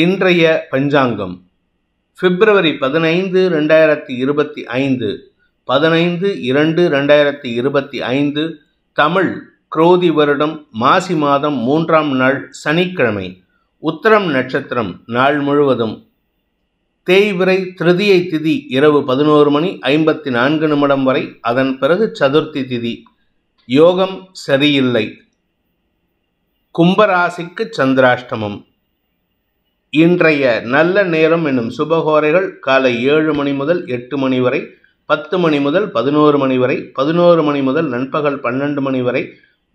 இன்றைய பஞ்சாங்கம் பிப்ரவரி 15, 2025 15/2/2025 தமிழ் குரோதி வருடம் மாசி மாதம் 3ஆம் நாள் சனிக்கிழமை. உத்திரம் நட்சத்திரம் நாள் முழுவதும். தேய்பிறை திருதியை திதி இரவு 11:54 வரை. அதன் பிறகு சதுர்த்தி திதி. யோகம் சரியில்லை. கும்பராசிக்கு சந்திராஷ்டமம். இன்றைய நல்ல நேரம் என்னும் சுபகோரைகள் காலை 7 மணி முதல் 8 மணி வரை, 10 மணி முதல் 11 மணி வரை, 11 மணி முதல் நண்பகல் 12 மணி வரை,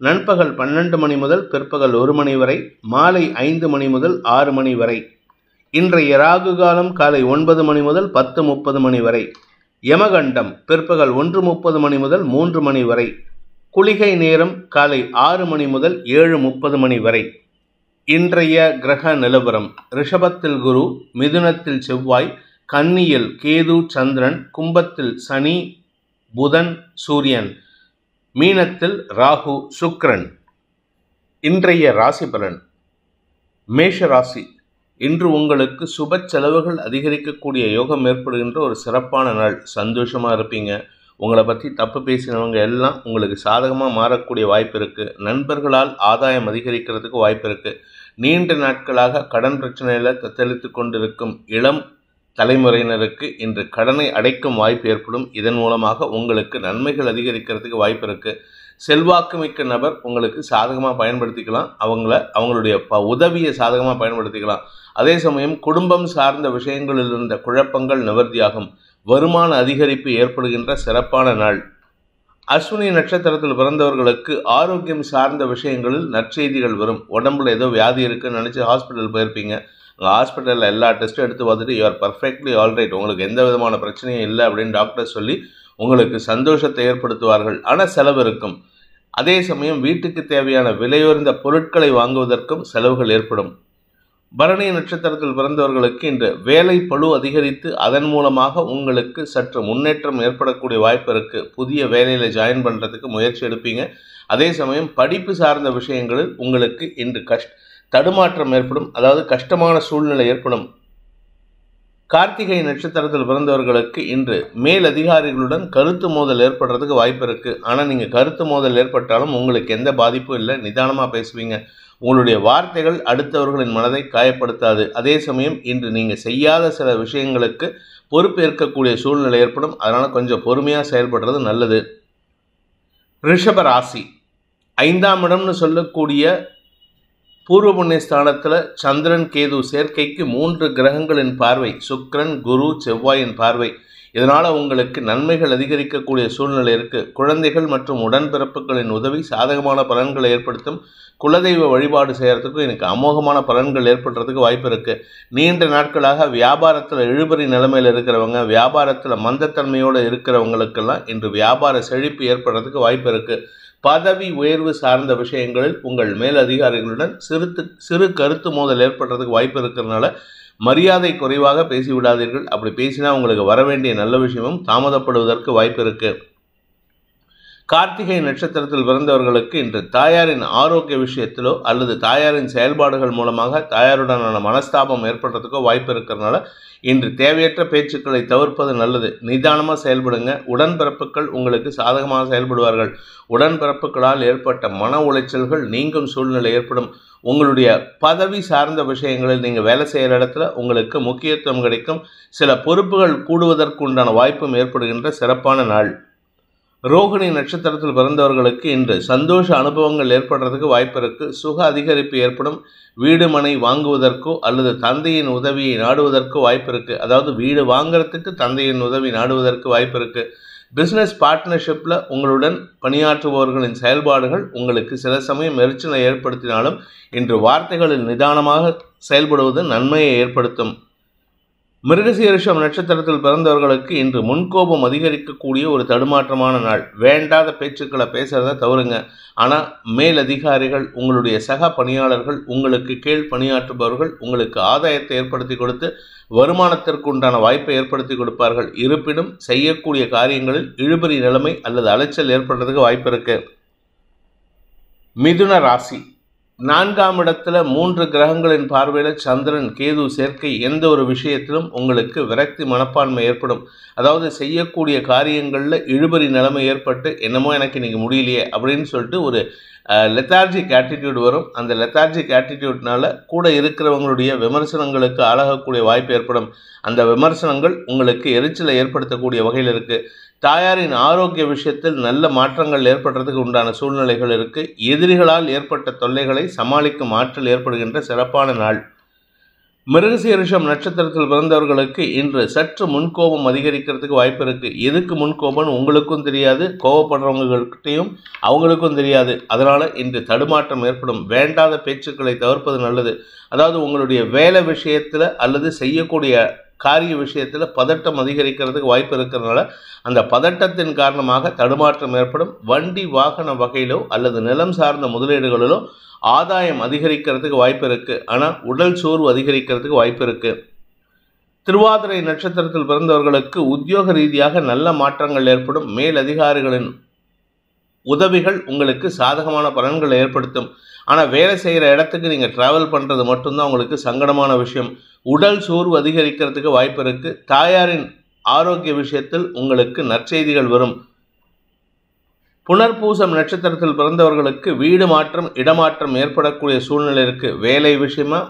நண்பகல் 12 மணி முதல் பிற்பகல் 1 மணி வரை, மாலை 5 மணி முதல் 6 மணி வரை. இன்றைய ராகு காலம் காலை 9 மணி முதல் 10:30 மணி வரை. யமகண்டம் பிற்பகல் 1:30 மணி முதல் 3 மணி வரை. குளிகை நேரம் காலை 6 மணி முதல் 7:30 மணி வரை. இன்றைய கிரக நிலவரம்: ரிஷபத்தில் குரு, மிதுனத்தில் செவ்வாய், கன்னியில் கேது சந்திரன், கும்பத்தில் சனி புதன் சூரியன், மீனத்தில் ராகு சுக்கிரன். இன்றைய ராசி பலன்: மேஷ ராசி. இன்று உங்களுக்கு சுப செலவுகள் அதிகரிக்கக்கூடிய யோகம் ஏற்படுகின்ற ஒரு சிறப்பான நாள். சந்தோஷமாக இருப்பீங்க. உங்களை பற்றி தப்பு பேசினவங்க எல்லாம் உங்களுக்கு சாதகமாக மாறக்கூடிய வாய்ப்பு இருக்குது. நண்பர்களால் ஆதாயம் அதிகரிக்கிறதுக்கு வாய்ப்பு இருக்குது. நீண்ட நாட்களாக கடன் பிரச்சனையில் தத்தளித்து கொண்டிருக்கும் இளம் தலைமுறையினருக்கு இன்று கடனை அடைக்கும் வாய்ப்பு ஏற்படும். இதன் மூலமாக உங்களுக்கு நன்மைகள் அதிகரிக்கிறதுக்கு வாய்ப்பு இருக்குது. செல்வாக்கு மிக்க நபர் உங்களுக்கு சாதகமாக பயன்படுத்திக்கலாம். அவங்களுடைய உதவியை சாதகமாக பயன்படுத்திக்கலாம். அதே சமயம் குடும்பம் சார்ந்த விஷயங்களில் இருந்த குழப்பங்கள் நிவர்த்தியாகும். வருமான அதிகரிப்பு ஏற்படுகின்ற சிறப்பான நாள். அஸ்வினி நட்சத்திரத்தில் பிறந்தவர்களுக்கு ஆரோக்கியம் சார்ந்த விஷயங்களில் நற்செய்திகள் வரும். உடம்புல ஏதோ வியாதி இருக்குன்னு நினச்சி ஹாஸ்பிட்டல் போயிருப்பீங்க. ஹாஸ்பிட்டலில் எல்லா டெஸ்ட்டும் எடுத்து பார்த்துட்டு யூஆர் பர்ஃபெக்ட்லி ஆல்ரைட், உங்களுக்கு எந்த விதமான பிரச்சனையும் இல்லை அப்படின்னு டாக்டர் சொல்லி உங்களுக்கு சந்தோஷத்தை ஏற்படுத்துவார்கள். ஆனால் செலவு இருக்கும். அதே சமயம் வீட்டுக்கு தேவையான விலையுயர்ந்த பொருட்களை வாங்குவதற்கும் செலவுகள் ஏற்படும். பரணி நட்சத்திரத்தில் பிறந்தவர்களுக்கு இன்று வேலை பளு அதிகரித்து அதன் மூலமாக உங்களுக்கு சற்று முன்னேற்றம் ஏற்படக்கூடிய வாய்ப்பு இருக்குது. புதிய வேலையில் ஜாயின் பண்ணுறதுக்கு முயற்சி எடுப்பீங்க. அதே சமயம் படிப்பு சார்ந்த விஷயங்களில் உங்களுக்கு இன்று தடுமாற்றம் ஏற்படும். அதாவது கஷ்டமான சூழ்நிலை ஏற்படும். கார்த்திகை நட்சத்திரத்தில் பிறந்தவர்களுக்கு இன்று மேல் அதிகாரிகளுடன் கருத்து மோதல் ஏற்படுறதுக்கு வாய்ப்பு இருக்குது. ஆனால் நீங்கள் கருத்து மோதல் ஏற்பட்டாலும் உங்களுக்கு எந்த பாதிப்பும் இல்லை. நிதானமாக பேசுவீங்க. உங்களுடைய வார்த்தைகள் அடுத்தவர்களின் மனதை காயப்படுத்தாது. அதே சமயம் இன்று நீங்கள் செய்யாத சில விஷயங்களுக்கு பொறுப்பேற்கக்கூடிய சூழ்நிலை ஏற்படும். அதனால் கொஞ்சம் பொறுமையாக செயல்படுறது நல்லது. ரிஷப ராசி. 5ஆம் இடம்னு சொல்லக்கூடிய பூர்வ புண்ணிய ஸ்தானத்தில் சந்திரன் கேது சேர்க்கைக்கு 3 கிரகங்களின் பார்வை, சுக்கிரன் குரு செவ்வாயின் பார்வை. இதனால் உங்களுக்கு நன்மைகள் அதிகரிக்கக்கூடிய சூழ்நிலை இருக்குது. குழந்தைகள் மற்றும் உடன்பிறப்புகளின் உதவி சாதகமான பலன்களை ஏற்படுத்தும். குலதெய்வ வழிபாடு செய்கிறதுக்கும் எனக்கு அமோகமான பலன்கள் ஏற்படுறதுக்கு வாய்ப்பு இருக்குது. நீண்ட நாட்களாக வியாபாரத்தில் இழுபறி நிலைமையில் இருக்கிறவங்க, வியாபாரத்தில் மந்தத்தன்மையோடு இருக்கிறவங்களுக்கெல்லாம் இன்று வியாபார செழிப்பு ஏற்படுறதுக்கு வாய்ப்பு இருக்குது. பதவி உயர்வு சார்ந்த விஷயங்களில் உங்கள் மேல் அதிகாரிகளுடன் சிறு கருத்து மோதல் ஏற்படுறதுக்கு வாய்ப்பு இருக்கிறதுனால மரியாதை குறைவாக பேசிவிடாதீர்கள். அப்படி பேசினா உங்களுக்கு வர வேண்டிய நல்ல விஷயமும் தாமதப்படுவதற்கு வாய்ப்பு இருக்கு. கார்த்திகை நட்சத்திரத்தில் பிறந்தவர்களுக்கு இன்று தாயாரின் ஆரோக்கிய விஷயத்திலோ அல்லது தாயாரின் செயல்பாடுகள் மூலமாக தாயாருடனான மனஸ்தாபம் ஏற்படுறதுக்கோ வாய்ப்பு இருக்கிறதுனால இன்று தேவையற்ற பேச்சுக்களை தவிர்ப்பது நல்லது. நிதானமாக செயல்படுங்க. உடன்பிறப்புகள் உங்களுக்கு சாதகமாக செயல்படுவார்கள். உடன்பிறப்புகளால் ஏற்பட்ட மன உளைச்சல்கள் நீங்கும் சூழ்நிலை ஏற்படும். உங்களுடைய பதவி சார்ந்த விஷயங்களில் நீங்கள் வேலை செய்கிற இடத்துல உங்களுக்கு முக்கியத்துவம் கிடைக்கும். சில பொறுப்புகள் கூடுவதற்கு உண்டான வாய்ப்பும் ஏற்படுகின்ற சிறப்பான நாள். ரோகிணி நட்சத்திரத்தில் பிறந்தவர்களுக்கு இன்று சந்தோஷ அனுபவங்கள் ஏற்படுறதுக்கு வாய்ப்பு இருக்குது. சுக அதிகரிப்பு ஏற்படும். வீடு மனை வாங்குவதற்கோ அல்லது தந்தையின் உதவியை நாடுவதற்கோ வாய்ப்பு இருக்குது. அதாவது வீடு வாங்குறதுக்கு தந்தையின் உதவி நாடுவதற்கு வாய்ப்பு இருக்குது. பிஸ்னஸ் பார்ட்னர்ஷிப்பில் உங்களுடன் பணியாற்றுபவர்களின் செயல்பாடுகள் உங்களுக்கு சில சமயம் எரிச்சலை ஏற்படுத்தினாலும் இன்று வார்த்தைகளில் நிதானமாக செயல்படுவது நன்மையை ஏற்படுத்தும். மிருகசீரிஷம் நட்சத்திரத்தில் பிறந்தவர்களுக்கு இன்று முன்கோபம் அதிகரிக்கக்கூடிய ஒரு தடுமாற்றமான நாள். வேண்டாத பேச்சுக்களை பேசுகிறத தவறுங்க. ஆனால் மேல் அதிகாரிகள், உங்களுடைய சக பணியாளர்கள், உங்களுக்கு கீழ் பணியாற்றுபவர்கள் உங்களுக்கு ஆதாயத்தை ஏற்படுத்தி கொடுத்து வருமானத்திற்கு உண்டான வாய்ப்பை ஏற்படுத்தி கொடுப்பார்கள். இருப்பினும் செய்யக்கூடிய காரியங்களில் இழுபறி நிலைமை அல்லது அலைச்சல் ஏற்படுறதுக்கு வாய்ப்பு இருக்கு. மிதுன ராசி. 4ஆம் இடத்துல 3 கிரகங்களின் பார்வையில் சந்திரன் கேது சேர்க்கை எந்த ஒரு விஷயத்திலும் உங்களுக்கு விரக்தி மனப்பான்மை ஏற்படும். அதாவது செய்யக்கூடிய காரியங்களில் இழுபறி நிலைமை ஏற்பட்டு என்னமோ எனக்கு இன்னைக்கு முடியலையே அப்படின்னு சொல்லிட்டு ஒரு லெத்தார்ஜிக் ஆட்டிடியூட் வரும். அந்த லெத்தார்ஜிக் ஆட்டிடியூட்னால கூட இருக்கிறவங்களுடைய விமர்சனங்களுக்கு ஆளாகக்கூடிய வாய்ப்பு ஏற்படும். அந்த விமர்சனங்கள் உங்களுக்கு எரிச்சலை ஏற்படுத்தக்கூடிய வகையில் இருக்குது. தாயாரின் ஆரோக்கிய விஷயத்தில் நல்ல மாற்றங்கள் ஏற்படுறதுக்கு உண்டான சூழ்நிலைகள் இருக்குது. எதிரிகளால் ஏற்பட்ட தொல்லைகளை சமாளிக்கும் ஆற்றல் ஏற்படுகின்ற சிறப்பான நாள். மிருகசீரிஷம் நட்சத்திரத்தில் பிறந்தவர்களுக்கு இன்று சற்று முன்கோபம் அதிகரிக்கிறதுக்கு வாய்ப்பு இருக்குது. எதுக்கு முன்கோபம்னு உங்களுக்கும் தெரியாது, கோபப்படுறவங்ககிட்டையும் அவங்களுக்கும் தெரியாது. அதனால் இன்று தடுமாற்றம் ஏற்படும். வேண்டாத பேச்சுக்களை தவிர்ப்பது நல்லது. அதாவது உங்களுடைய வேலை விஷயத்தில் அல்லது செய்யக்கூடிய காரிய விஷயத்தில் பதட்டம் அதிகரிக்கிறதுக்கு வாய்ப்பு இருக்கிறதுனால அந்த பதட்டத்தின் காரணமாக தடுமாற்றம் ஏற்படும். வண்டி வாகன வகையிலோ அல்லது நிலம் சார்ந்த முதலீடுகளிலோ ஆதாயம் அதிகரிக்கிறதுக்கு வாய்ப்பு இருக்குது. ஆனால் உடல் சோர்வு அதிகரிக்கிறதுக்கு வாய்ப்பு இருக்குது. திருவாதிரை நட்சத்திரத்தில் பிறந்தவர்களுக்கு உத்தியோக ரீதியாக நல்ல மாற்றங்கள் ஏற்படும். மேலதிகாரிகளின் உதவிகள் உங்களுக்கு சாதகமான பலன்களை ஏற்படுத்தும். ஆனால் வேலை செய்கிற இடத்துக்கு நீங்கள் ட்ராவல் பண்ணுறது மட்டும்தான் உங்களுக்கு சங்கடமான விஷயம். உடல் சோர்வு அதிகரிக்கிறதுக்கு வாய்ப்பு இருக்குது. தாயாரின் ஆரோக்கிய விஷயத்தில் உங்களுக்கு நற்செய்திகள் வரும். புனர்பூசம் நட்சத்திரத்தில் பிறந்தவர்களுக்கு வீடு மாற்றம் இடமாற்றம் ஏற்படக்கூடிய சூழ்நிலை இருக்குது. வேலை விஷயமா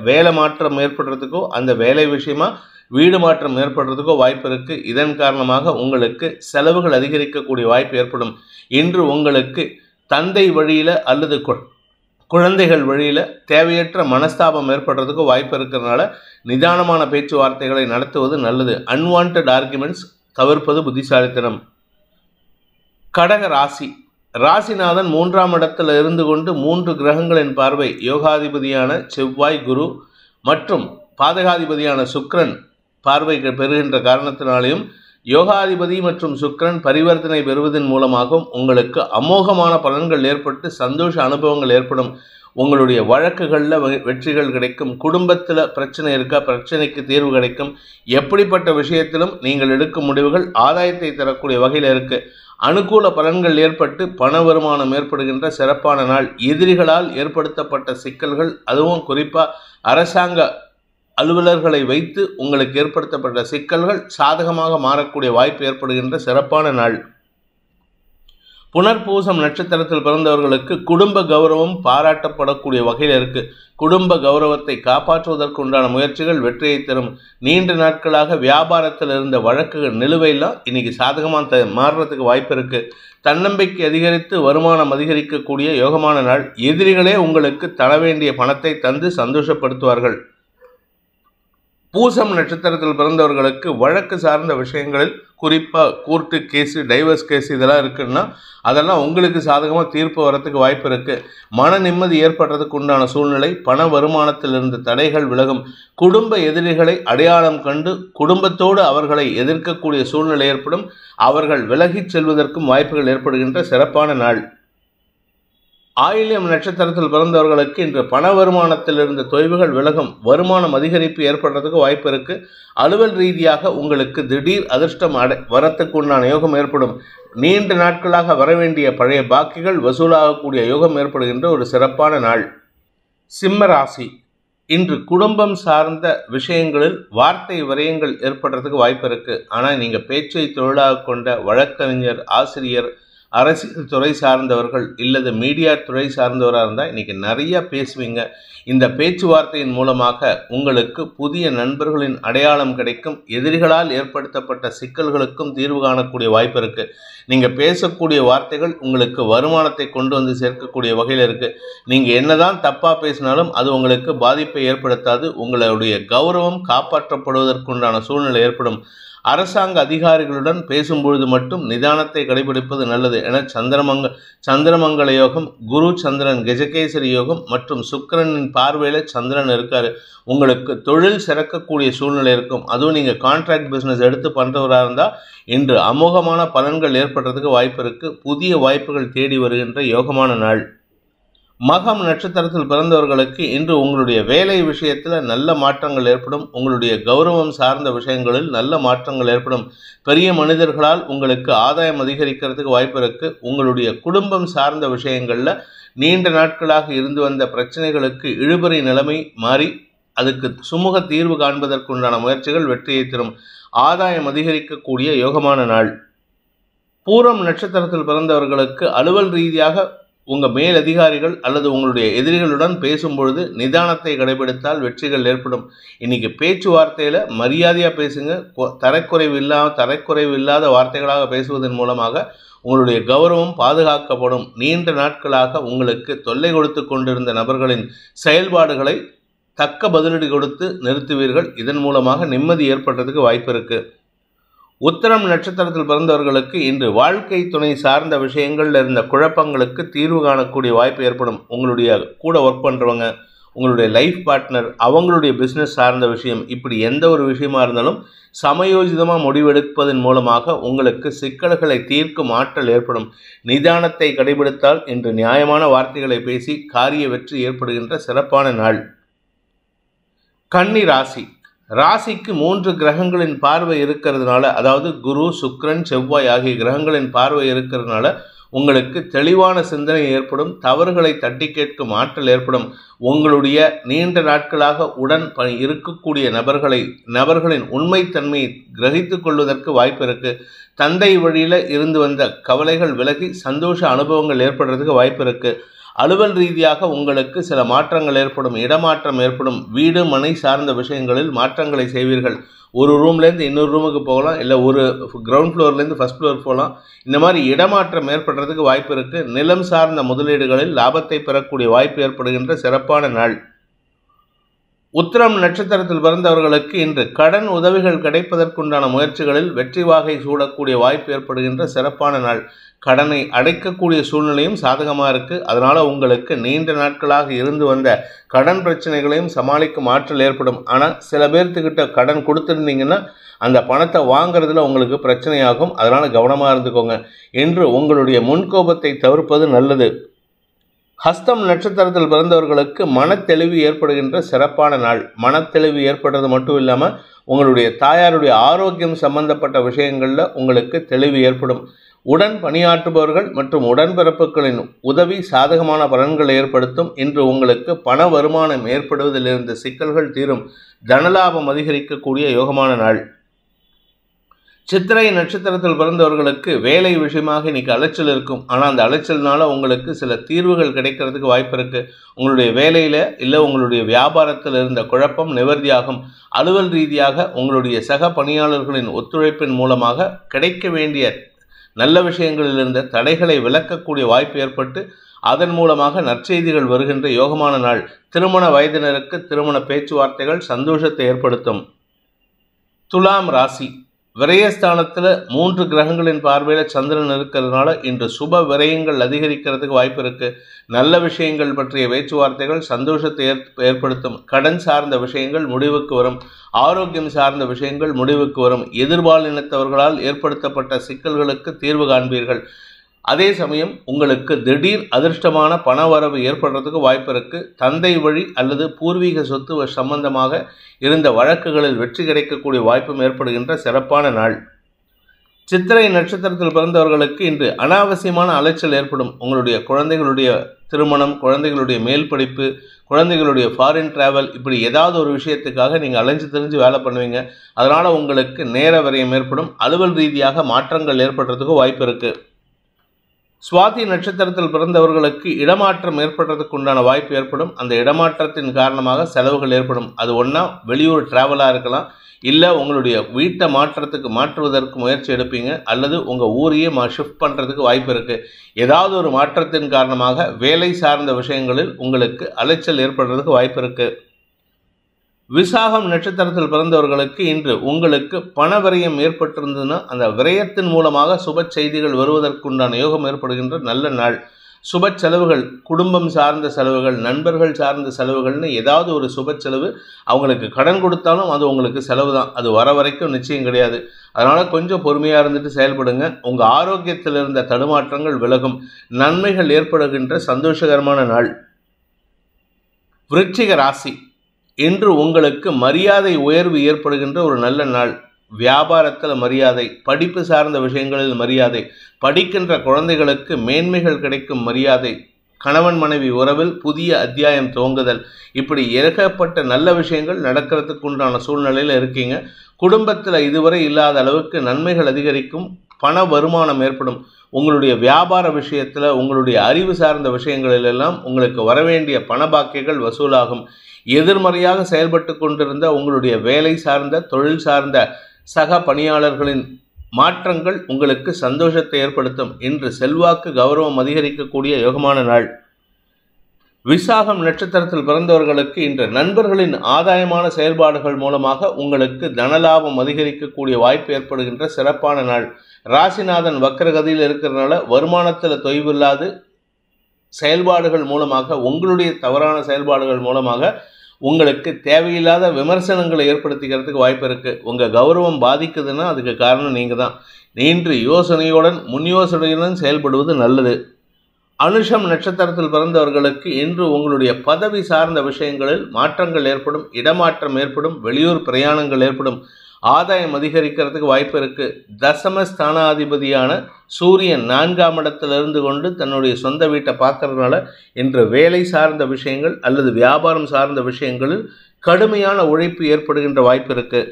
வேலை மாற்றம் ஏற்படுறதுக்கோ அந்த வேலை விஷயமா வீடு மாற்றம் ஏற்படுறதுக்கோ வாய்ப்பு இருக்குது. இதன் காரணமாக உங்களுக்கு செலவுகள் அதிகரிக்கக்கூடிய வாய்ப்பு ஏற்படும். இன்று உங்களுக்கு தந்தை வழியில் அல்லது குழந்தைகள் வழியில் தேவையற்ற மனஸ்தாபம் ஏற்படுறதுக்கு வாய்ப்பு இருக்கிறதுனால நிதானமான பேச்சுவார்த்தைகளை நடத்துவது நல்லது. அன்வான்ட் ஆர்குமெண்ட்ஸ் தவிர்ப்பது புத்திசாலித்தனம். கடக ராசி. ராசிநாதன் 3ஆம் இடத்துல இருந்து கொண்டு 3 கிரகங்களின் பார்வை யோகாதிபதியான செவ்வாய், குரு மற்றும் பாதகாதிபதியான சுக்கிரன் பார்வை பெறுகின்ற காரணத்தினாலேயும் யோகாதிபதி மற்றும் சுக்கிரன் பரிவர்த்தனை பெறுவதன் மூலமாகவும் உங்களுக்கு அமோகமான பலன்கள் ஏற்பட்டு சந்தோஷ அனுபவங்கள் ஏற்படும். உங்களுடைய வழக்குகளில் வெற்றிகள் கிடைக்கும். குடும்பத்தில் பிரச்சனை இருக்கா, பிரச்சனைக்கு தீர்வு கிடைக்கும். எப்படிப்பட்ட விஷயத்திலும் நீங்கள் எடுக்கும் முடிவுகள் ஆதாயத்தை தரக்கூடிய வகையில் இருக்குது. அனுகூல பலன்கள் ஏற்பட்டு பண வருமானம் ஏற்படுகின்ற சிறப்பான நாள். எதிரிகளால் ஏற்படுத்தப்பட்ட சிக்கல்கள், அதுவும் குறிப்பாக அரசாங்க அலுவலர்களை வைத்து உங்களுக்கு ஏற்படுத்தப்பட்ட சிக்கல்கள் சாதகமாக மாறக்கூடிய வாய்ப்பு ஏற்படுகின்ற சிறப்பான நாள். புனர்பூசம் நட்சத்திரத்தில் பிறந்தவர்களுக்கு குடும்ப கௌரவம் பாராட்டப்படக்கூடிய வகையில் இருக்கு. குடும்ப கௌரவத்தை காப்பாற்றுவதற்கு உண்டான முயற்சிகள் வெற்றியை தரும். நீண்ட நாட்களாக வியாபாரத்தில் இருந்த வழக்குகள் நிலுவையெல்லாம் இன்னைக்கு சாதகமாக மாறுறதுக்கு வாய்ப்பு இருக்கு. தன்னம்பிக்கை அதிகரித்து வருமானம் அதிகரிக்கக்கூடிய யோகமான நாள். எதிரிகளே உங்களுக்கு தர வேண்டிய பணத்தை தந்து சந்தோஷப்படுத்துவார்கள். பூசம் நட்சத்திரத்தில் பிறந்தவர்களுக்கு வழக்கு சார்ந்த விஷயங்களில் குறிப்பாக கோர்ட்டு கேஸு, டைவர்ஸ் கேஸ் இதெல்லாம் இருக்குன்னா அதெல்லாம் உங்களுக்கு சாதகமாக தீர்ப்பு வரத்துக்கு வாய்ப்பு இருக்குது. மன நிம்மதி ஏற்படுறதுக்கு உண்டான சூழ்நிலை. பண வருமானத்தில் இருந்த தடைகள் விலகும். குடும்ப எதிரிகளை அடையாளம் கண்டு குடும்பத்தோடு அவர்களை எதிர்க்கக்கூடிய சூழ்நிலை ஏற்படும். அவர்கள் விலகிச் செல்வதற்கும் வாய்ப்புகள் ஏற்படுகின்ற சிறப்பான நாள். ஆயில்யம் நட்சத்திரத்தில் பிறந்தவர்களுக்கு இன்று பண வருமானத்தில் இருந்த தொய்வுகள் விலகும். வருமானம் அதிகரிப்பு ஏற்படுறதுக்கு வாய்ப்பு இருக்கு. அலுவல் ரீதியாக உங்களுக்கு திடீர் அதிர்ஷ்டம் வரத்துக்கு உண்டான யோகம் ஏற்படும். நீண்ட நாட்களாக வரவேண்டிய பழைய பாக்கிகள் வசூலாகக்கூடிய யோகம் ஏற்படுகின்ற ஒரு சிறப்பான நாள். சிம்ம ராசி. இன்று குடும்பம் சார்ந்த விஷயங்களில் வார்த்தை விரயங்கள் ஏற்படுறதுக்கு வாய்ப்பு இருக்கு. ஆனால் நீங்கள் பேச்சை தொழிலாக கொண்ட வழக்கறிஞர், ஆசிரியர், அரசியல் துறை சார்ந்தவர்கள் இல்லது மீடியா துறை சார்ந்தவராக இருந்தால் இன்றைக்கி நிறையா பேசுவீங்க. இந்த பேச்சுவார்த்தையின் மூலமாக உங்களுக்கு புதிய நண்பர்களின் அடையாளம் கிடைக்கும். எதிரிகளால் ஏற்படுத்தப்பட்ட சிக்கல்களுக்கும் தீர்வு காணக்கூடிய வாய்ப்பு இருக்குது. நீங்கள் பேசக்கூடிய வார்த்தைகள் உங்களுக்கு வருமானத்தை கொண்டு வந்து சேர்க்கக்கூடிய வகையில் இருக்குது. நீங்கள் என்னதான் தப்பாக பேசினாலும் அது உங்களுக்கு பாதிப்பை ஏற்படுத்தாது. உங்களுடைய கௌரவம் காப்பாற்றப்படுவதற்குண்டான சூழ்நிலை ஏற்படும். அரசாங்க அதிகாரிகளுடன் பேசும்பொழுது மட்டும் நிதானத்தை கடைபிடிப்பது நல்லது என சந்திரமங்கல யோகம், குரு சந்திரன் கஜகேசரி யோகம் மற்றும் சுக்கிரனின் பார்வையில் சந்திரன் இருக்காரு. உங்களுக்கு தொழில் சிறக்கக்கூடிய சூழ்நிலை இருக்கும். அதுவும் நீங்கள் கான்ட்ராக்ட் பிஸ்னஸ் எடுத்து பண்ணுறவராக இருந்தால் இன்று அமோகமான பலன்கள் ஏற்படுறதுக்கு வாய்ப்பு இருக்குது. புதிய வாய்ப்புகள் தேடி வருகின்ற யோகமான நாள். மகம் நட்சத்திரத்தில் பிறந்தவர்களுக்கு இன்று உங்களுடைய வேலை விஷயத்தில் நல்ல மாற்றங்கள் ஏற்படும். உங்களுடைய கௌரவம் சார்ந்த விஷயங்களில் நல்ல மாற்றங்கள் ஏற்படும். பெரிய மனிதர்களால் உங்களுக்கு ஆதாயம் அதிகரிக்கிறதுக்கு வாய்ப்பு இருக்குது. உங்களுடைய குடும்பம் சார்ந்த விஷயங்களில் நீண்ட நாட்களாக இருந்து வந்த பிரச்சனைகளுக்கு இழுபறி நிலைமை மாறி அதுக்கு சுமூக தீர்வு காண்பதற்குண்டான முயற்சிகள் வெற்றியை தரும். ஆதாயம் அதிகரிக்கக்கூடிய யோகமான நாள். பூரம் நட்சத்திரத்தில் பிறந்தவர்களுக்கு அலுவல் ரீதியாக உங்கள் மேலதிகாரிகள் அல்லது உங்களுடைய எதிரிகளுடன் பேசும்பொழுது நிதானத்தை கடைபிடித்தால் வெற்றிகள் ஏற்படும். இன்னைக்கு பேச்சுவார்த்தையில் மரியாதையாக பேசுங்க. தரக்குறைவு இல்லாத வார்த்தைகளாக பேசுவதன் மூலமாக உங்களுடைய கௌரவம் பாதுகாக்கப்படும். நீண்ட நாட்களாக உங்களுக்கு தொல்லை கொடுத்து கொண்டிருந்த நபர்களின் செயல்பாடுகளை தக்க பதிலடி கொடுத்து நிறுத்துவீர்கள். இதன் மூலமாக நிம்மதி ஏற்படுறதுக்கு வாய்ப்பு இருக்குது. உத்திரம் நட்சத்திரத்தில் பிறந்தவர்களுக்கு இன்று வாழ்க்கை துணை சார்ந்த விஷயங்களில் இருந்த குழப்பங்களுக்கு தீர்வு காணக்கூடிய வாய்ப்பு ஏற்படும். உங்களுடைய கூட ஒர்க் பண்ணுறவங்க, உங்களுடைய லைஃப் பார்ட்னர், அவங்களுடைய பிஸ்னஸ் சார்ந்த விஷயம், இப்படி எந்த ஒரு விஷயமா இருந்தாலும் சமயோஜிதமாக முடிவெடுப்பதன் மூலமாக உங்களுக்கு சிக்கல்களை தீர்க்கும் ஆற்றல் ஏற்படும். நிதானத்தை கடைபிடித்தால் இன்று நியாயமான வார்த்தைகளை பேசி காரிய வெற்றி ஏற்படுகின்ற சிறப்பான நாள். கன்னி ராசி. ராசிக்கு 3 கிரகங்களின் பார்வை இருக்கிறதுனால, அதாவது குரு, சுக்கிரன், செவ்வாய் ஆகிய கிரகங்களின் பார்வை இருக்கிறதுனால உங்களுக்கு தெளிவான சிந்தனை ஏற்படும். தவறுகளை தட்டி கேட்கும் ஆற்றல் ஏற்படும். உங்களுடைய நீண்ட நாட்களாக இருக்கக்கூடிய நபர்களின் உண்மைத்தன்மையை கிரகித்து கொள்வதற்கு வாய்ப்பு இருக்கு. தந்தை வழியில் இருந்து வந்த கவலைகள் விலகி சந்தோஷ அனுபவங்கள் ஏற்படுறதுக்கு வாய்ப்பு இருக்கு. அலுவல் ரீதியாக உங்களுக்கு சில மாற்றங்கள் ஏற்படும். இடமாற்றம் ஏற்படும். வீடு மனை சார்ந்த விஷயங்களில் மாற்றங்களை செய்வீர்கள். ஒரு ரூம்லேருந்து இன்னொரு ரூமுக்கு போகலாம், இல்லை ஒரு கிரவுண்ட் ஃப்ளோர்லேருந்து ஃபர்ஸ்ட் ஃப்ளோர் போகலாம். இந்த மாதிரி இடமாற்றம் ஏற்படுறதுக்கு வாய்ப்பு இருக்குது. நிலம் சார்ந்த முதலீடுகளில் லாபத்தை பெறக்கூடிய வாய்ப்பு ஏற்படுகின்ற சிறப்பான நாள். உத்திரம் நட்சத்திரத்தில் பிறந்தவர்களுக்கு இன்று கடன் உதவிகள் கிடைப்பதற்குண்டான முயற்சிகளில் வெற்றி வாகை சூடக்கூடிய வாய்ப்பு ஏற்படுகின்ற சிறப்பான நாள். கடனை அடைக்கக்கூடிய சூழ்நிலையும் சாதகமாக இருக்குது. அதனால் உங்களுக்கு நீண்ட நாட்களாக இருந்து வந்த கடன் பிரச்சனைகளையும் சமாளிக்கும் ஆற்றல் ஏற்படும். ஆனால் சில பேர்த்துக்கிட்ட கடன் கொடுத்துருந்தீங்கன்னா அந்த பணத்தை வாங்கிறதுல உங்களுக்கு பிரச்சனையாகும். அதனால் கவனமாக இருந்துக்கோங்க. இன்று உங்களுடைய முன்கோபத்தை தவிர்ப்பது நல்லது. ஹஸ்தம் நட்சத்திரத்தில் பிறந்தவர்களுக்கு மனத்தெளிவு ஏற்படுகின்ற சிறப்பான நாள். மனத்தெளிவு ஏற்படுறது மட்டும் இல்லாமல் உங்களுடைய தாயாருடைய ஆரோக்கியம் சம்பந்தப்பட்ட விஷயங்களில் உங்களுக்கு தெளிவு ஏற்படும். உடன் பணியாற்றுபவர்கள் மற்றும் உடன்பிறப்புகளின் உதவி சாதகமான பலன்களை ஏற்படுத்தும். இன்று உங்களுக்கு பண வருமானம் ஏற்படுவதிலிருந்து சிக்கல்கள் தீரும். தனலாபம் அதிகரிக்கக்கூடிய யோகமான நாள். சித்திரை நட்சத்திரத்தில் பிறந்தவர்களுக்கு வேலை விஷயமாக இன்னைக்கு அலைச்சல் இருக்கும். ஆனால் அந்த அலைச்சல்னால உங்களுக்கு சில தீர்வுகள் கிடைக்கிறதுக்கு வாய்ப்பு இருக்குது. உங்களுடைய வேலையில் இல்லை உங்களுடைய வியாபாரத்தில் இருந்த குழப்பம் நிவர்த்தியாகும். அலுவல் ரீதியாக உங்களுடைய சக பணியாளர்களின் ஒத்துழைப்பின் மூலமாக கிடைக்க வேண்டிய நல்ல விஷயங்களில் இருந்த தடைகளை விலக்கக்கூடிய வாய்ப்பு ஏற்பட்டு அதன் மூலமாக நற்செய்திகள் வருகின்ற யோகமான நாள். திருமண வயதினருக்கு திருமண பேச்சுவார்த்தைகள் சந்தோஷத்தை ஏற்படுத்தும். துலாம் ராசி. விரயஸ்தானத்தில் 3 கிரகங்களின் பார்வையில் சந்திரன் இருக்கிறதுனால இன்று சுப விரயங்கள் அதிகரிக்கிறதுக்கு வாய்ப்பு இருக்குது. நல்ல விஷயங்கள் பற்றிய பேச்சுவார்த்தைகள் சந்தோஷத்தை ஏற்படுத்தும். கடன் சார்ந்த விஷயங்கள் முடிவுக்கு வரும். ஆரோக்கியம் சார்ந்த விஷயங்கள் முடிவுக்கு வரும். எதிர்பாலினத்தவர்களால் ஏற்படுத்தப்பட்ட சிக்கல்களுக்கு தீர்வு காண்பீர்கள். அதே சமயம் உங்களுக்கு திடீர் அதிர்ஷ்டமான பண வரவு ஏற்படுறதுக்கு வாய்ப்பு இருக்குது. தந்தை வழி அல்லது பூர்வீக சொத்து சம்பந்தமாக இருந்த வழக்குகளில் வெற்றி கிடைக்கக்கூடிய வாய்ப்பும் ஏற்படுகின்ற சிறப்பான நாள். சித்திரை நட்சத்திரத்தில் பிறந்தவர்களுக்கு இன்று அனாவசியமான அலைச்சல் ஏற்படும். உங்களுடைய குழந்தைகளுடைய திருமணம், குழந்தைகளுடைய மேல் படிப்பு, குழந்தைகளுடைய ஃபாரின் டிராவல், இப்படி ஏதாவது ஒரு விஷயத்துக்காக நீங்கள் அலைஞ்சு தெரிஞ்சு வேலை பண்ணுவீங்க. அதனால் உங்களுக்கு நேர விரயம் ஏற்படும். அலுவல் ரீதியாக மாற்றங்கள் ஏற்படுறதுக்கு வாய்ப்பு இருக்குது. சுவாதி நட்சத்திரத்தில் பிறந்தவர்களுக்கு இடமாற்றம் ஏற்படுறதுக்கு உண்டான வாய்ப்பு ஏற்படும். அந்த இடமாற்றத்தின் காரணமாக செலவுகள் ஏற்படும். அது ஒன்றா வெளியூர் டிராவலாக இருக்கலாம், இல்லை உங்களுடைய வீட்டை மாற்றுவதற்கு முயற்சி எடுப்பீங்க, அல்லது உங்கள் ஊரையே ஷிஃப்ட் பண்ணுறதுக்கு வாய்ப்பு இருக்குது. ஏதாவது ஒரு மாற்றத்தின் காரணமாக வேலை சார்ந்த விஷயங்களில் உங்களுக்கு அலைச்சல் ஏற்படுறதுக்கு வாய்ப்பு இருக்குது. விசாகம் நட்சத்திரத்தில் பிறந்தவர்களுக்கு இன்று உங்களுக்கு பண விரயம் ஏற்பட்டிருந்ததுன்னா அந்த விரயத்தின் மூலமாக சுப செய்திகள் வருவதற்குண்டான யோகம் ஏற்படுகின்ற நல்ல நாள். சுப செலவுகள், குடும்பம் சார்ந்த செலவுகள், நண்பர்கள் சார்ந்த செலவுகள்னு ஏதாவது ஒரு சுப செலவு, அவங்களுக்கு கடன் கொடுத்தாலும் அது உங்களுக்கு செலவு தான். அது வர வரைக்கும் நிச்சயம் கிடையாது. அதனால் கொஞ்சம் பொறுமையாக இருந்துட்டு செயல்படுங்க. உங்கள் ஆரோக்கியத்தில் இருந்த தடுமாற்றங்கள் விலகும். நன்மைகள் ஏற்படுகின்ற சந்தோஷகரமான நாள். விருச்சிக ராசி. இன்று உங்களுக்கு மரியாதை உயர்வு ஏற்படுகின்ற ஒரு நல்ல நாள். வியாபாரத்தில் மரியாதை, படிப்பு சார்ந்த விஷயங்களில் மரியாதை, படிக்கின்ற குழந்தைகளுக்கு மேன்மைகள் கிடைக்கும் மரியாதை, கணவன் மனைவி உறவில் புதிய அத்தியாயம் துவங்குதல், இப்படி ஏகப்பட்ட நல்ல விஷயங்கள் நடக்கிறதுக்கு உண்டான சூழ்நிலையில் இருக்கீங்க. குடும்பத்தில் இதுவரை இல்லாத அளவுக்கு நன்மைகள் அதிகரிக்கும், பண வருமானம் ஏற்படும். உங்களுடைய வியாபார விஷயத்தில், உங்களுடைய அறிவு சார்ந்த விஷயங்களிலெல்லாம் உங்களுக்கு வரவேண்டிய பண பாக்கியங்கள் வசூலாகும். எதிர்மறையாக செயல்பட்டு கொண்டிருந்த உங்களுடைய வேலை சார்ந்த, தொழில் சார்ந்த சக பணியாளர்களின் மாற்றங்கள் உங்களுக்கு சந்தோஷத்தை ஏற்படுத்தும். இன்று செல்வாக்கு கௌரவம் அதிகரிக்கக்கூடிய யோகமான நாள். விசாகம் நட்சத்திரத்தில் பிறந்தவர்களுக்கு இன்று நண்பர்களின் ஆதாயமான செயல்பாடுகள் மூலமாக உங்களுக்கு தனலாபம் அதிகரிக்கக்கூடிய வாய்ப்பு ஏற்படுகின்ற சிறப்பான நாள். ராசிநாதன் வக்கரகதியில் இருக்கிறதுனால வருமானத்தில் தொய்வில்லாது செயல்பாடுகள் மூலமாக, உங்களுடைய தவறான செயல்பாடுகள் மூலமாக உங்களுக்கு தேவையில்லாத விமர்சனங்களை ஏற்படுத்திக்கிறதுக்கு வாய்ப்பு இருக்குது. உங்கள் கௌரவம் பாதிக்குதுன்னா அதுக்கு காரணம் நீங்கள் தான். இன்று யோசனையுடன், முன் யோசனையுடன் செயல்படுவது நல்லது. அனுஷம் நட்சத்திரத்தில் பிறந்தவர்களுக்கு இன்று உங்களுடைய பதவி சார்ந்த விஷயங்களில் மாற்றங்கள் ஏற்படும், இடமாற்றம் ஏற்படும், வெளியூர் பிரயாணங்கள் ஏற்படும், ஆதாயம் அதிகரிக்கிறதுக்கு வாய்ப்பு இருக்குது. தசமஸ்தானாதிபதியான சூரியன் 4ஆம் இடத்தில் இருந்து கொண்டு தன்னுடைய சொந்த வீட்டை பார்க்கறதுனால இன்று வேலை சார்ந்த விஷயங்கள் அல்லது வியாபாரம் சார்ந்த விஷயங்களில் கடுமையான உழைப்பு ஏற்படுகின்ற வாய்ப்பு இருக்குது.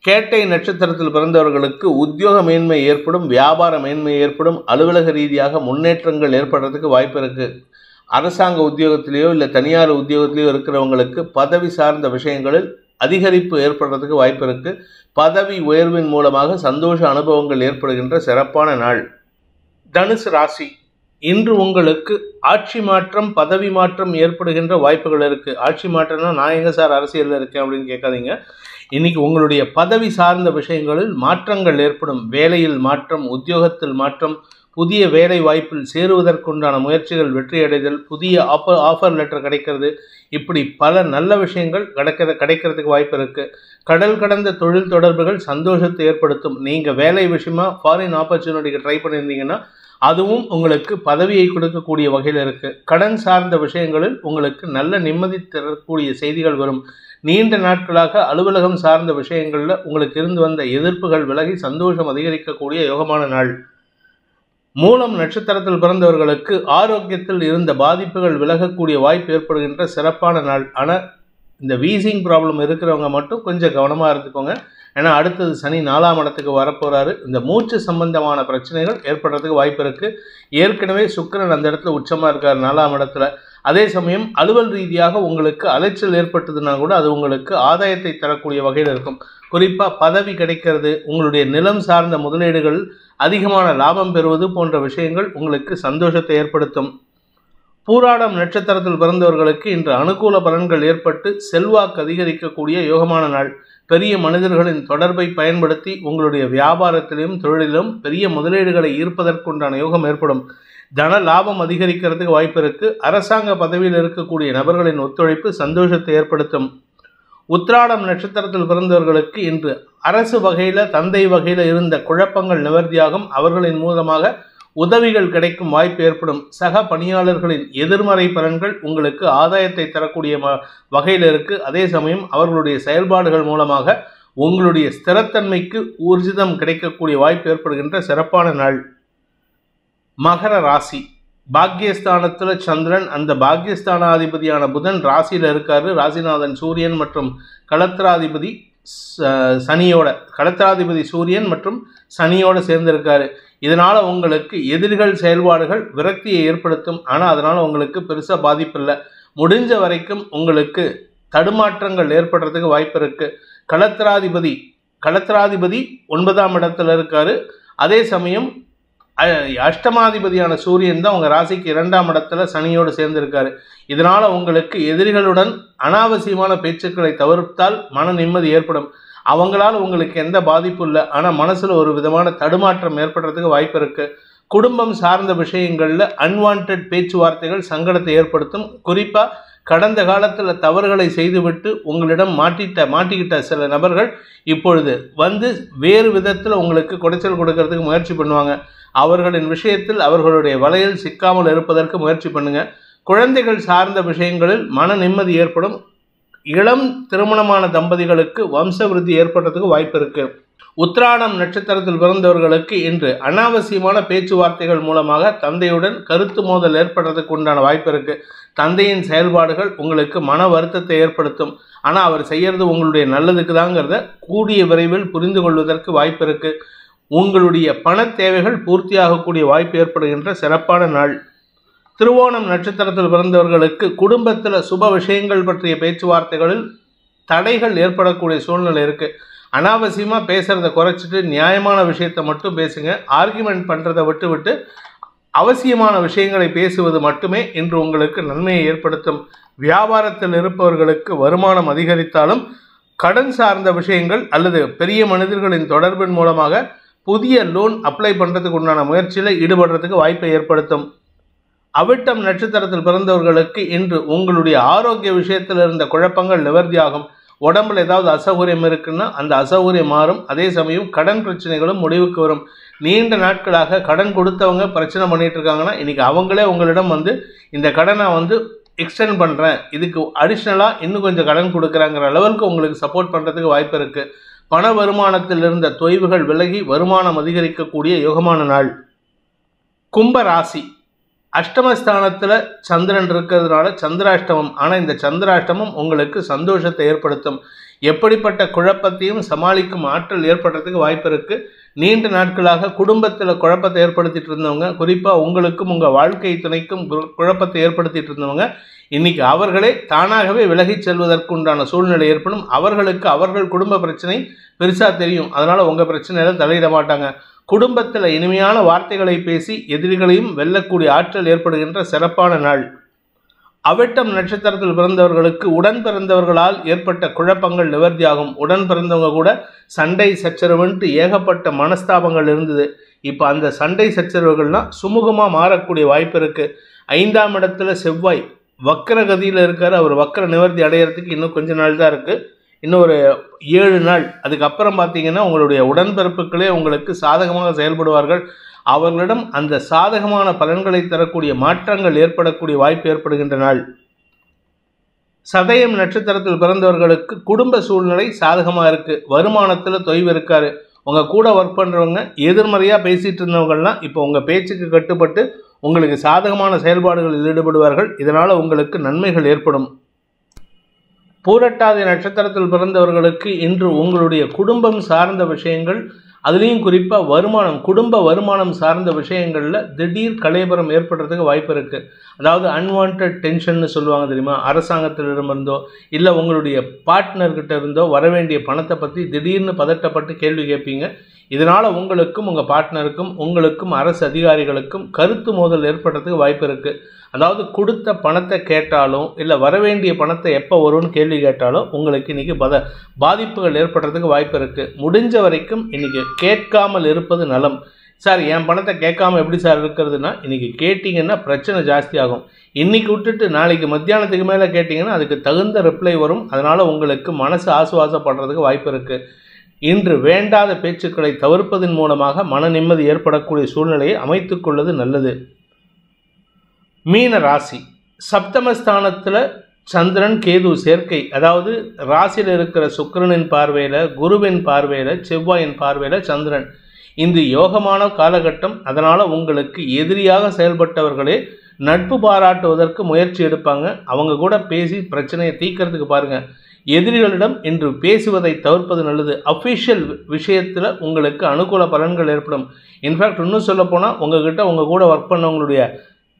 கேட்டை நட்சத்திரத்தில் பிறந்தவர்களுக்கு உத்தியோக மேன்மை ஏற்படும், வியாபார மேன்மை ஏற்படும், அலுவலக ரீதியாக முன்னேற்றங்கள் ஏற்படுறதுக்கு வாய்ப்பு இருக்குது. அரசாங்க உத்தியோகத்திலேயோ இல்லை தனியார் உத்தியோகத்திலேயோ இருக்கிறவங்களுக்கு பதவி சார்ந்த விஷயங்களில் அதிகரிப்பு ஏற்படுறதுக்கு வாய்ப்பு இருக்குது. பதவி உயர்வின் மூலமாக சந்தோஷ அனுபவங்கள் ஏற்படுகின்ற சிறப்பான நாள். தனுசு ராசி, இன்று உங்களுக்கு ஆட்சி மாற்றம், பதவி மாற்றம் ஏற்படுகின்ற வாய்ப்புகள் இருக்குது. ஆட்சி மாற்றம்னா நான் எங்கே சார் அரசியலில் இருக்கேன் அப்படின்னு கேட்காதீங்க. இன்றைக்கி உங்களுடைய பதவி சார்ந்த விஷயங்களில் மாற்றங்கள் ஏற்படும். வேலையில் மாற்றம், உத்தியோகத்தில் மாற்றம், புதிய வேலை வாய்ப்பில் சேருவதற்குண்டான முயற்சிகள் வெற்றியடைதல், புதிய ஆஃபர் லெட்டர் கிடைக்கிறது, இப்படி பல நல்ல விஷயங்கள் கிடைக்கிறதுக்கு வாய்ப்பு இருக்குது. கடல் கடந்த தொழில் தொடர்புகள் சந்தோஷத்தை ஏற்படுத்தும். நீங்கள் வேலை விஷயமா ஃபாரின் ஆப்பர்ச்சுனிட்டிக்கு ட்ரை பண்ணியிருந்தீங்கன்னா அதுவும் உங்களுக்கு பதவியை கொடுக்கக்கூடிய வகையில் இருக்குது. கடன் சார்ந்த விஷயங்களில் உங்களுக்கு நல்ல நிம்மதி தரக்கூடிய செய்திகள் வரும். நீண்ட நாட்களாக அலுவலகம் சார்ந்த விஷயங்களில் உங்களுக்கு இருந்து வந்த எதிர்ப்புகள் விலகி சந்தோஷம் அதிகரிக்கக்கூடிய யோகமான நாள். மூலம் நட்சத்திரத்தில் பிறந்தவர்களுக்கு ஆரோக்கியத்தில் இருந்த பாதிப்புகள் விலகக்கூடிய வாய்ப்பு ஏற்படுகின்ற சிறப்பான நாள். ஆனால் இந்த வீசிங் ப்ராப்ளம் இருக்கிறவங்க மட்டும் கொஞ்சம் கவனமாக இருந்துக்கோங்க. ஏன்னா அடுத்தது சனி 4ஆம் இடத்துக்கு வரப்போகிறாரு. இந்த மூச்சு சம்பந்தமான பிரச்சனைகள் ஏற்படுறதுக்கு வாய்ப்பு இருக்குது. ஏற்கனவே சுக்கிரன் அந்த இடத்துல உச்சமாக இருக்கார் 4ஆம் இடத்துல. அதே சமயம் அலுவல் ரீதியாக உங்களுக்கு அலைச்சல் ஏற்பட்டதுன்னா கூட அது உங்களுக்கு ஆதாயத்தை தரக்கூடிய வகையில் இருக்கும். குறிப்பாக பதவி கிடைக்கிறது, உங்களுடைய நிலம் சார்ந்த முதலீடுகள் அதிகமான லாபம் பெறுவது போன்ற விஷயங்கள் உங்களுக்கு சந்தோஷத்தை ஏற்படுத்தும். பூராடம் நட்சத்திரத்தில் பிறந்தவர்களுக்கு இன்று அனுகூல பலன்கள் ஏற்பட்டு செல்வாக்கு அதிகரிக்கக்கூடிய யோகமான நாள். பெரிய மனிதர்களின் தொடர்பை பயன்படுத்தி உங்களுடைய வியாபாரத்திலும் தொழிலிலும் பெரிய முதலீடுகளை ஈர்ப்பதற்குண்டான யோகம் ஏற்படும். தன லாபம் அதிகரிக்கிறதுக்கு வாய்ப்பு இருக்குது. அரசாங்க பதவியில் இருக்கக்கூடிய நபர்களின் ஒத்துழைப்பு சந்தோஷத்தை ஏற்படுத்தும். உத்திராடம் நட்சத்திரத்தில் பிறந்தவர்களுக்கு இன்று அரசு வகையில், தந்தை வகையில் இருந்த குழப்பங்கள் நிவர்த்தியாகும். அவர்களின் மூலமாக உதவிகள் கிடைக்கும் வாய்ப்பு ஏற்படும். சக பணியாளர்களின் எதிர்மறை பலன்கள் உங்களுக்கு ஆதாயத்தை தரக்கூடிய வகையில் இருக்குது. அதே சமயம் அவர்களுடைய செயல்பாடுகள் மூலமாக உங்களுடைய ஸ்திரத்தன்மைக்கு ஊர்ஜிதம் கிடைக்கக்கூடிய வாய்ப்பு ஏற்படுகின்ற சிறப்பான நாள். மகர ராசி, பாக்யஸ்தானத்தில் சந்திரன், அந்த பாக்யஸ்தானாதிபதியான புதன் ராசியில் இருக்காரு. ராசிநாதன் சூரியன் மற்றும் களத்திராதிபதி சனியோட, களத்திராதிபதி சூரியன் மற்றும் சனியோட சேர்ந்திருக்காரு. இதனால் உங்களுக்கு எதிரிகள் செயல்பாடுகள் விரக்தியை ஏற்படுத்தும். ஆனால் அதனால் உங்களுக்கு பெருசாக பாதிப்பு இல்லை. முடிஞ்ச வரைக்கும் உங்களுக்கு தடுமாற்றங்கள் ஏற்படுறதுக்கு வாய்ப்பு இருக்குது. களத்திராதிபதி 9ஆம் இடத்துல இருக்காரு. அதே சமயம் அஷ்டமாதிபதியான சூரியன் தான் உங்கள் ராசிக்கு 2ஆம் இடத்துல சனியோடு சேர்ந்திருக்காரு. இதனால் உங்களுக்கு எதிரிகளுடன் அனாவசியமான பேச்சுக்களை தவிர்த்தால் மன நிம்மதி ஏற்படும். அவங்களால் உங்களுக்கு எந்த பாதிப்பும் இல்லை, ஆனால் மனசில் ஒரு விதமான தடுமாற்றம் ஏற்படுறதுக்கு வாய்ப்பு இருக்குது. குடும்பம் சார்ந்த விஷயங்களில் அன்வான்ட் பேச்சுவார்த்தைகள் சங்கடத்தை ஏற்படுத்தும். குறிப்பாக கடந்த காலத்தில் தவறுகளை செய்துவிட்டு உங்களிடம் மாட்டிக்கிட்ட சில நபர்கள் இப்பொழுது வந்து வேறு விதத்தில் உங்களுக்கு குடைச்சல் கொடுக்கறதுக்கு முயற்சி பண்ணுவாங்க. அவர்களின் விஷயத்தில் அவர்களுடைய வலையில் சிக்காமல் இருப்பதற்கு முயற்சி பண்ணுங்க. குழந்தைகள் சார்ந்த விஷயங்களில் மன நிம்மதி ஏற்படும். இளம் திருமணமான தம்பதிகளுக்கு வம்ச விருத்தி ஏற்படுறதுக்கு வாய்ப்பு இருக்குது. உத்திராடம் நட்சத்திரத்தில் பிறந்தவர்களுக்கு இன்று அனாவசியமான பேச்சுவார்த்தைகள் மூலமாக தந்தையுடன் கருத்து மோதல் ஏற்படுறதுக்கு உண்டான வாய்ப்பு இருக்கு. தந்தையின் செயல்பாடுகள் உங்களுக்கு மன வருத்தத்தை ஏற்படுத்தும். ஆனால் அவர் செய்யறது உங்களுடைய நல்லதுக்கு தாங்கிறத கூடிய விரைவில் புரிந்து கொள்வதற்கு வாய்ப்பு இருக்கு. உங்களுடைய பண தேவைகள் பூர்த்தியாகக்கூடிய வாய்ப்பு ஏற்படுகின்ற சிறப்பான நாள். திருவோணம் நட்சத்திரத்தில் பிறந்தவர்களுக்கு குடும்பத்தில் சுப விஷயங்கள் பற்றிய பேச்சுவார்த்தைகளில் தடைகள் ஏற்படக்கூடிய சூழ்நிலை இருக்கு. அனாவசியமாக பேசுறதை குறைச்சிட்டு நியாயமான விஷயத்தை மட்டும் பேசுங்க. ஆர்கியூமெண்ட் பண்ணுறதை விட்டு அவசியமான விஷயங்களை பேசுவது மட்டுமே இன்று உங்களுக்கு நன்மையை ஏற்படுத்தும். வியாபாரத்தில் இருப்பவர்களுக்கு வருமானம் அதிகரித்தாலும் கடன் சார்ந்த விஷயங்கள் அல்லது பெரிய மனிதர்களின் தொடர்பின் மூலமாக புதிய லோன் அப்ளை பண்ணுறதுக்கு உண்டான முயற்சியில் ஈடுபடுறதுக்கு வாய்ப்பை ஏற்படுத்தும். அவிட்டம் நட்சத்திரத்தில் பிறந்தவர்களுக்கு இன்று உங்களுடைய ஆரோக்கிய விஷயத்தில் இருந்த குழப்பங்கள் நிவர்த்தியாகும். உடம்புல ஏதாவது அசௌகரியம் இருக்குன்னா அந்த அசௌகரியம் மாறும். அதே சமயம் கடன் பிரச்சனைகளும் முடிவுக்கு வரும். நீண்ட நாட்களாக கடன் கொடுத்தவங்க பிரச்சனை பண்ணிட்டு இருக்காங்கன்னா இன்னைக்கு அவங்களே உங்களிடம் இந்த கடனை எக்ஸ்டெண்ட் பண்ணுறேன், இதுக்கு அடிஷ்னலாக இன்னும் கொஞ்சம் கடன் கொடுக்குறாங்கிற லெவலுக்கு உங்களுக்கு சப்போர்ட் பண்ணுறதுக்கு வாய்ப்பு இருக்குது. பண வருமானத்தில் இருந்த தொய்வுகள் விலகி வருமானம் அதிகரிக்கக்கூடிய யோகமான நாள். கும்ப ராசி அஷ்டமஸ்தானத்தில் சந்திரன் இருக்கிறதுனால சந்திராஷ்டமம். ஆனால் இந்த சந்திராஷ்டமம் உங்களுக்கு சந்தோஷத்தை ஏற்படுத்தும். எப்படிப்பட்ட குழப்பத்தையும் சமாளிக்கும் ஆற்றல் ஏற்படுறதுக்கு வாய்ப்பு இருக்குது. நீண்ட நாட்களாக குடும்பத்தில் குழப்பத்தை ஏற்படுத்திட்டு இருந்தவங்க, குறிப்பாக உங்களுக்கும் உங்கள் வாழ்க்கை துணைக்கும் குழப்பத்தை ஏற்படுத்திட்டு இருந்தவங்க இன்னைக்கு அவர்களே தானாகவே விலகிச் செல்வதற்கு உண்டான சூழ்நிலை ஏற்படும். அவர்களுக்கு அவர்கள் குடும்ப பிரச்சனை பெருசாக தெரியும். அதனால் உங்கள் பிரச்சனையில் தலையிட மாட்டாங்க. குடும்பத்தில் இனிமையான வார்த்தைகளை பேசி எதிரிகளையும் வெல்லக்கூடிய ஆற்றல் ஏற்படுகின்ற சிறப்பான நாள். அவிட்டம் நட்சத்திரத்தில் பிறந்தவர்களுக்கு உடன் பிறந்தவர்களால் ஏற்பட்ட குழப்பங்கள் நிவர்த்தியாகும். உடன் பிறந்தவங்க கூட சண்டை சச்சரவுன்ட்டு ஏகப்பட்ட மனஸ்தாபங்கள் இருந்தது. இப்போ அந்த சண்டை சச்சரவுகள்லாம் சுமூகமாக மாறக்கூடிய வாய்ப்பு இருக்குது. 5ஆம் இடத்துல செவ்வாய் வக்கரகதியில் இருக்கார். அவர் வக்கர நிவர்த்தி அடையிறதுக்கு இன்னும் கொஞ்ச நாள் தான் இருக்குது. இன்னும் ஒரு 7 நாள். அதுக்கப்புறம் பார்த்தீங்கன்னா உங்களுடைய உடன்பிறப்புகளே உங்களுக்கு சாதகமாக செயல்படுவார்கள். அவர்களிடம் அந்த சாதகமான பலன்களை தரக்கூடிய மாற்றங்கள் ஏற்படக்கூடிய வாய்ப்பு ஏற்படுகின்ற நாள். சதயம் நட்சத்திரத்தில் பிறந்தவர்களுக்கு குடும்ப சூழ்நிலை சாதகமாக இருக்குது. வருமானத்தில் தொய்வு இருக்காரு. உங்கள் கூட ஒர்க் பண்ணுறவங்க எதிர்மறையாக பேசிகிட்டு இருந்தவங்கள்லாம் இப்போ உங்கள் பேச்சுக்கு கட்டுப்பட்டு உங்களுக்கு சாதகமான செயல்பாடுகளில் ஈடுபடுவார்கள். இதனால் உங்களுக்கு நன்மைகள் ஏற்படும். பூரட்டாதி நட்சத்திரத்தில் பிறந்தவர்களுக்கு இன்று உங்களுடைய குடும்பம் சார்ந்த விஷயங்கள், அதுலேயும் குறிப்பாக வருமானம், குடும்ப வருமானம் சார்ந்த விஷயங்களில் திடீர் கலைபரம் ஏற்படுறதுக்கு வாய்ப்பு இருக்குது. அதாவது அன்வான்ட் டென்ஷன்னு சொல்லுவாங்க தெரியுமா, அரசாங்கத்திலிருந்தோ இல்லை உங்களுடைய பார்ட்னர்கிட்ட இருந்தோ வரவேண்டிய பணத்தை பற்றி திடீர்னு பதட்டப்பட்டு கேள்வி கேட்பீங்க. இதனால் உங்களுக்கும் உங்கள் பார்ட்னருக்கும் உங்களுக்கும் அரசு அதிகாரிகளுக்கும் கருத்து மோதல் ஏற்படுறதுக்கு வாய்ப்பு இருக்குது. அதாவது கொடுத்த பணத்தை கேட்டாலும் இல்லை வரவேண்டிய பணத்தை எப்போ வரும்னு கேள்வி கேட்டாலும் உங்களுக்கு இன்றைக்கி பாதிப்புகள் ஏற்படுறதுக்கு வாய்ப்பு இருக்குது. முடிஞ்ச வரைக்கும் இன்றைக்கி கேட்காமல் இருப்பது நலம். சார் என் பணத்தை கேட்காம எப்படி சார் இருக்கிறதுனா, இன்றைக்கி கேட்டிங்கன்னா பிரச்சனை ஜாஸ்தியாகும். இன்றைக்கி விட்டுட்டு நாளைக்கு மத்தியானத்துக்கு மேலே கேட்டிங்கன்னா அதுக்கு தகுந்த ரிப்ளை வரும். அதனால் உங்களுக்கு மனசு ஆசுவாசப்படுறதுக்கு வாய்ப்பு இருக்குது. இன்று வேண்டாத பேச்சுக்களை தவிர்ப்பதன் மூலமாக மன நிம்மதி ஏற்படக்கூடிய சூழ்நிலையை அமைத்துக்கொள்வது நல்லது. மீன ராசி சப்தமஸ்தானத்தில் சந்திரன் கேது சேர்க்கை, அதாவது ராசியில் இருக்கிற சுக்கிரனின் பார்வையில், குருவின் பார்வையில், செவ்வாயின் பார்வையில் சந்திரன். இந்த யோகமான காலகட்டம். அதனால் உங்களுக்கு எதிரியாக செயல்பட்டவர்களே நட்பு பாராட்டுவதற்கு முயற்சி எடுப்பாங்க. அவங்க கூட பேசி பிரச்சனையை தீர்க்கறதுக்கு பாருங்கள். எதிரிகளிடம் இன்று பேசுவதை தவிர்ப்பது நல்லது. அஃபிஷியல் விஷயத்தில் உங்களுக்கு அனுகூல பலன்கள் ஏற்படும். இன்ஃபேக்ட் இன்னும் சொல்லப்போனால் உங்கள் கூட ஒர்க் பண்ணவங்களுடைய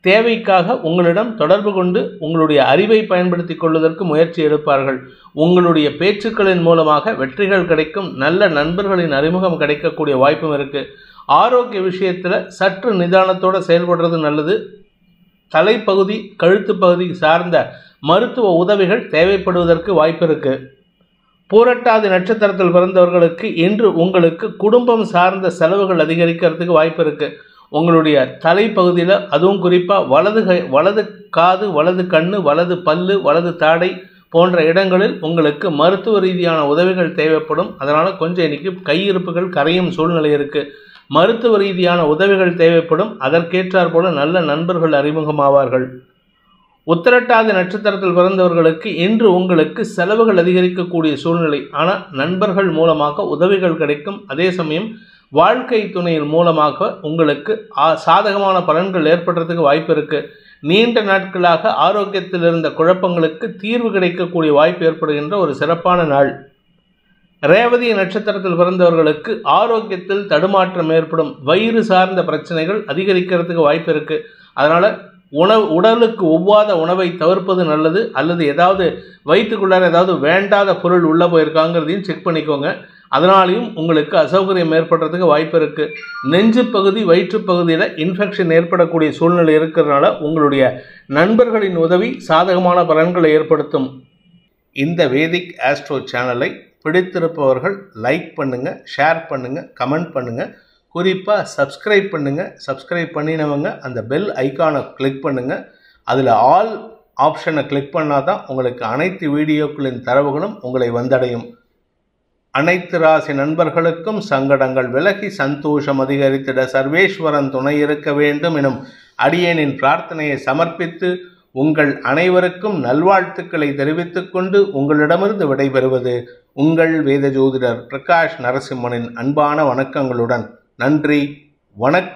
தேவைக்காக உங்களிடம் தொடர்பு கொண்டு உங்களுடைய அறிவை பயன்படுத்தி கொள்வதற்கு முயற்சி எடுப்பார்கள். உங்களுடைய பேச்சுக்களின் மூலமாக வெற்றிகள் கிடைக்கும். நல்ல நண்பர்களின் அறிமுகம் கிடைக்கக்கூடிய வாய்ப்பும் இருக்குது. ஆரோக்கிய விஷயத்தில் சற்று நிதானத்தோடு செயல்படுறது நல்லது. தலைப்பகுதி கழுத்து பகுதி சார்ந்த மருத்துவ உதவிகள் தேவைப்படுவதற்கு வாய்ப்பு இருக்குது. பூரட்டாதி நட்சத்திரத்தில் பிறந்தவர்களுக்கு இன்று உங்களுக்கு குடும்பம் சார்ந்த செலவுகள் அதிகரிக்கிறதுக்கு வாய்ப்பு இருக்குது. உங்களுடைய தலைப்பகுதியில், அதுவும் குறிப்பாக வலது காது, வலது கண்ணு, வலது பல்லு, வலது தாடை போன்ற இடங்களில் உங்களுக்கு மருத்துவ ரீதியான உதவிகள் தேவைப்படும். அதனால் கொஞ்சம் இன்றைக்கி கையிருப்புகள் கரையும் சூழ்நிலை இருக்குது. மருத்துவ ரீதியான உதவிகள் தேவைப்படும். அதற்கேற்றார் போல நல்ல நண்பர்கள் அறிமுகமாவார்கள். உத்திரட்டாதி நட்சத்திரத்தில் பிறந்தவர்களுக்கு இன்று உங்களுக்கு செலவுகள் அதிகரிக்கக்கூடிய சூழ்நிலை. ஆனால் நண்பர்கள் மூலமாக உதவிகள் கிடைக்கும். அதே சமயம் வாழ்க்கை துணையின் மூலமாக உங்களுக்கு சாதகமான பலன்கள் ஏற்படுறதுக்கு வாய்ப்பு இருக்குது. நீண்ட நாட்களாக ஆரோக்கியத்தில் இருந்த குழப்பங்களுக்கு தீர்வு கிடைக்கக்கூடிய வாய்ப்பு ஏற்படுகின்ற ஒரு சிறப்பான நாள். ரேவதி நட்சத்திரத்தில் பிறந்தவர்களுக்கு ஆரோக்கியத்தில் தடுமாற்றம் ஏற்படும். வயிறு சார்ந்த பிரச்சனைகள் அதிகரிக்கிறதுக்கு வாய்ப்பு இருக்குது. அதனால் உடலுக்கு ஒவ்வாத உணவை தவிர்ப்பது நல்லது. அல்லது ஏதாவது வயிற்றுக்குள்ளார ஏதாவது வேண்டாத பொருள் உள்ளே போயிருக்காங்கிறதையும் செக் பண்ணிக்கோங்க. அதனாலையும் உங்களுக்கு அசௌகரியம் ஏற்படுறதுக்கு வாய்ப்பு இருக்குது. நெஞ்சு பகுதி வயிற்று பகுதியில் இன்ஃபெக்ஷன் ஏற்படக்கூடிய சூழ்நிலை இருக்கிறதுனால உங்களுடைய நண்பர்களின் உதவி சாதகமான பலன்களை ஏற்படுத்தும். இந்த வேதிக் ஆஸ்ட்ரோ சேனலை பிடித்திருப்பவர்கள் லைக் பண்ணுங்கள், ஷேர் பண்ணுங்கள், கமெண்ட் பண்ணுங்கள். குறிப்பாக சப்ஸ்கிரைப் பண்ணுங்கள். சப்ஸ்கிரைப் பண்ணினவங்க அந்த பெல் ஐக்கானை கிளிக் பண்ணுங்கள். அதில் ஆல் ஆப்ஷனை கிளிக் பண்ணால் தான் உங்களுக்கு அனைத்து வீடியோக்களின் தரவுகளும் உங்களை வந்தடையும். அனைத்து ராசி நண்பர்களுக்கும் சங்கடங்கள் விலகி சந்தோஷம் அதிகரித்திட சர்வேஸ்வரன் துணை இருக்க வேண்டும் எனும் அடியேனின் பிரார்த்தனையை சமர்ப்பித்து உங்கள் அனைவருக்கும் நல்வாழ்த்துக்களை தெரிவித்துக் கொண்டு உங்களிடமிருந்து விடைபெறுவது உங்கள் வேத ஜோதிடர் பிரகாஷ் நரசிம்மனின் அன்பான வணக்கங்களுடன். நன்றி, வணக்கம்.